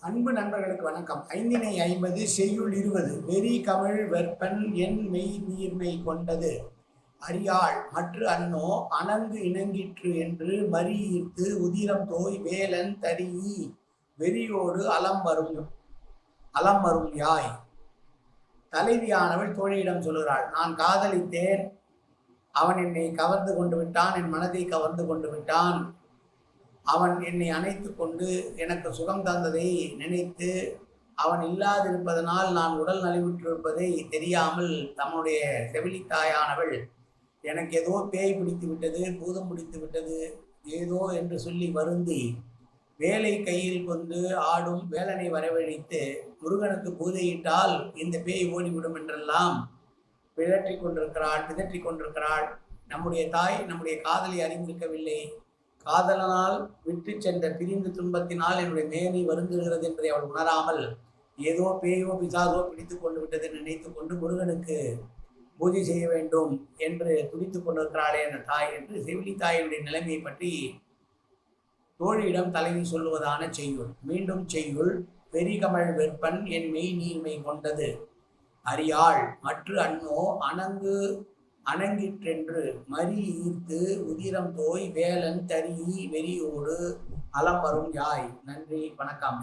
அன்பு நண்பர்களுக்கு வணக்கம். 5 செய்யுள் 20 வெறி கமிழ் வெற்பன் என் மெய் நீர்மை கொண்டது அறியாள் மற்று அன்னோ அணங்கு இணங்கிற்று என்று மறியீர்த்து உதிரம் தோய் வேலன் தரீ வெறியோடு அலம் வரும் யாய். தலைவியானவள் தோழியிடம் சொல்கிறாள், நான் காதலித்தேன், அவன் என்னை கவர்ந்து கொண்டு விட்டான், என் மனதை கவர்ந்து கொண்டு விட்டான். அவன் என்னை அணைத்து கொண்டு எனக்கு சுகம் தந்ததை நினைத்து அவன் இல்லாதிருப்பதனால் நான் உடல் நலிவுற்றிருப்பதை தெரியாமல் தம்முடைய செவிலித்தாயானவள் எனக்கு ஏதோ பேய் பிடித்து விட்டது, பூதம் பிடித்து விட்டது ஏதோ என்று சொல்லி வருந்தி வேலை கையில் கொண்டு ஆடும் வேலனை வரவழைத்து முருகனுக்கு பூஜையிட்டால் இந்த பேய் ஓடிவிடும் என்றெல்லாம் பிதற்றிக் கொண்டிருக்கிறாள். நம்முடைய தாய் நம்முடைய காதலை அறிந்திருக்கவில்லை. காதலனால் விட்டு சென்ற பிரிந்து துன்பத்தினால் என்னுடைய மேனி வருந்துகிறது என்பதை அவள் உணராமல் ஏதோ பேயோ பிசாதோ பிடித்து கொண்டு விட்டதை நினைத்து கொண்டு முருகனுக்கு பூஜை செய்ய வேண்டும் என்று துடித்துக் கொண்டிருக்கிறாளே என்ற தாய் என்று செவிலி தாயினுடைய நிலைமையை பற்றி தோழியிடம் தலைவி சொல்லுவதான செய்யுள். மீண்டும் செய்யுள். வெறி கமழ் வெற்பன் என் மெய் நீர்மை கொண்டது அறியாள் மற்று அன்னோ அணங்கிற்றென்று மறி ஈர்த்து உதிரம் தோய் வேலன் தரீ வெறியோடு அலம் வரும் யாய். நன்றி, வணக்கம்.